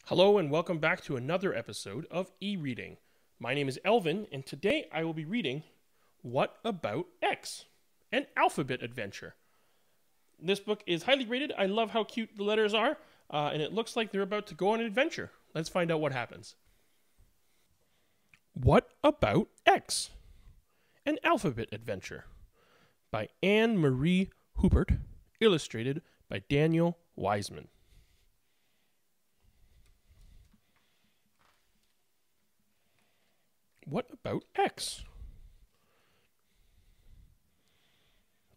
Hello and welcome back to another episode of e-reading. My name is Elvin and today I will be reading What About X? An alphabet adventure. This book is highly rated. I love how cute the letters are and it looks like they're about to go on an adventure. Let's find out what happens. What About X? An alphabet adventure by Marie Houppert, illustrated by Daniel Wiseman. What about X?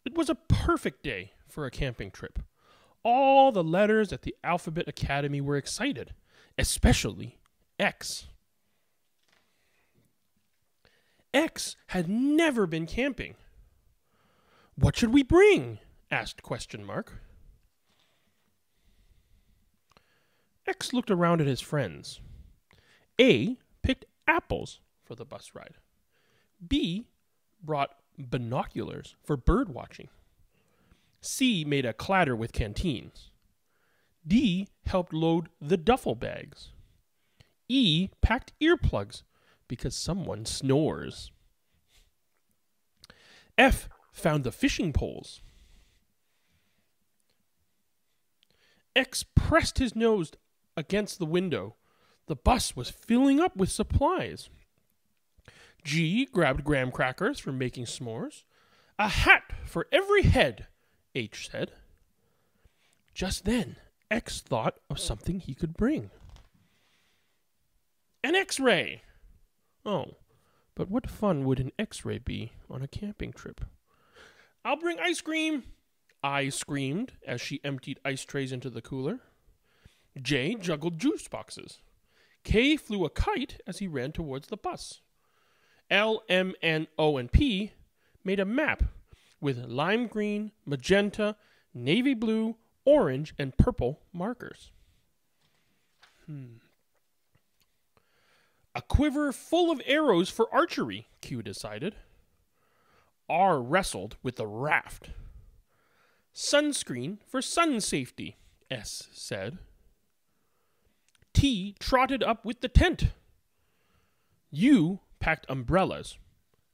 It was a perfect day for a camping trip. All the letters at the Alphabet Academy were excited, especially X. X had never been camping. What should we bring? Asked question mark. X looked around at his friends. A picked apples for the bus ride. B brought binoculars for bird watching. C made a clatter with canteens. D helped load the duffel bags. E packed earplugs because someone snores. F found the fishing poles. X pressed his nose against the window. The bus was filling up with supplies. G grabbed graham crackers for making s'mores. A hat for every head, H said. Just then, X thought of something he could bring. An X-ray! Oh, but what fun would an X-ray be on a camping trip? I'll bring ice cream, I screamed as she emptied ice trays into the cooler. J juggled juice boxes. K flew a kite as he ran towards the bus. L, M, N, O, and P made a map with lime green, magenta, navy blue, orange, and purple markers. A quiver full of arrows for archery, Q decided. R wrestled with the raft. Sunscreen for sun safety, S said. T trotted up with the tent. U packed umbrellas,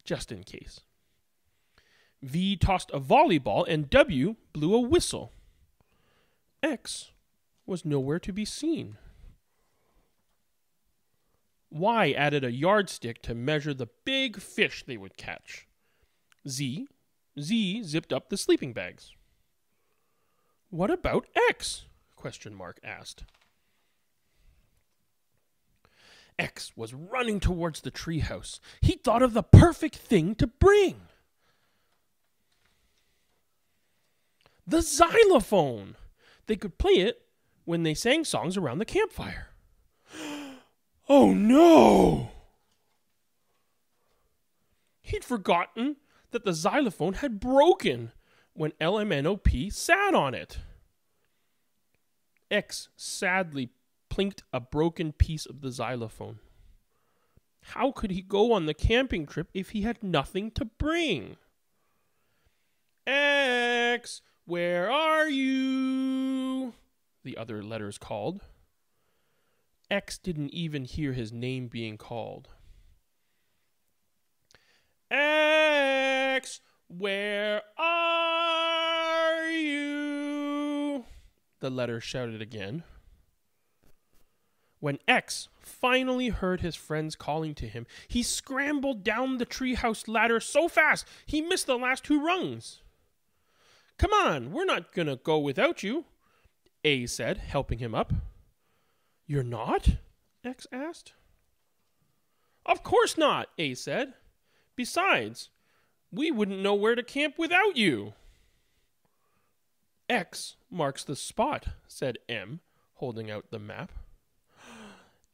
just in case. V tossed a volleyball and W blew a whistle. X was nowhere to be seen. Y added a yardstick to measure the big fish they would catch. Z zipped up the sleeping bags. What about X? Question mark asked. X was running towards the treehouse. He thought of the perfect thing to bring. The xylophone. They could play it when they sang songs around the campfire. Oh no! He'd forgotten that the xylophone had broken when LMNOP sat on it. X sadly plinked a broken piece of the xylophone. How could he go on the camping trip if he had nothing to bring? X, where are you? The other letters called. X didn't even hear his name being called. X, where are you? The letter shouted again. When X finally heard his friends calling to him, he scrambled down the treehouse ladder so fast he missed the last 2 rungs. Come on, we're not gonna go without you, A said, helping him up. You're not? X asked. Of course not, A said. Besides, we wouldn't know where to camp without you. X marks the spot, said M, holding out the map.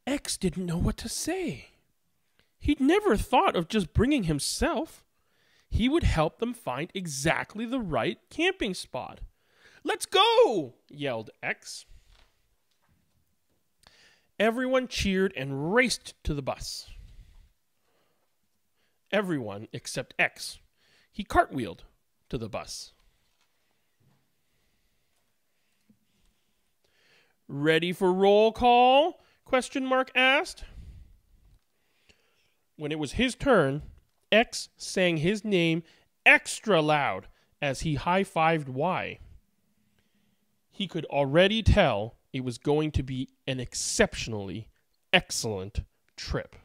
X didn't know what to say. He'd never thought of just bringing himself. He would help them find exactly the right camping spot. Let's go! Yelled X. Everyone cheered and raced to the bus. Everyone except X. He cartwheeled to the bus. Ready for roll call? Question mark asked. When it was his turn, X sang his name extra loud as he high-fived Y. He could already tell it was going to be an exceptionally excellent trip.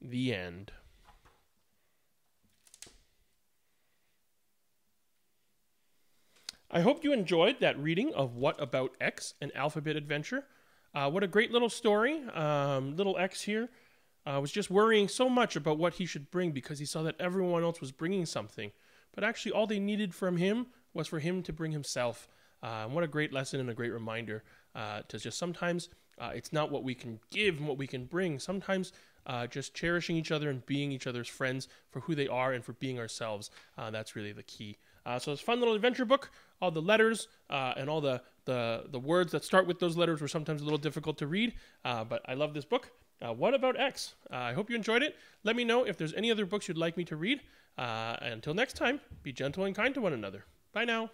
The end. I hope you enjoyed that reading of What About X, an alphabet adventure. What a great little story. Little X here was just worrying so much about what he should bring because he saw that everyone else was bringing something. But actually all they needed from him was for him to bring himself. What a great lesson and a great reminder to just sometimes it's not what we can give and what we can bring. Sometimes just cherishing each other and being each other's friends for who they are and for being ourselves. That's really the key. So it's a fun little adventure book. All the letters and all the words that start with those letters were sometimes a little difficult to read. But I love this book. What About X? I hope you enjoyed it. Let me know if there's any other books you'd like me to read. Until next time, be gentle and kind to one another. Bye now.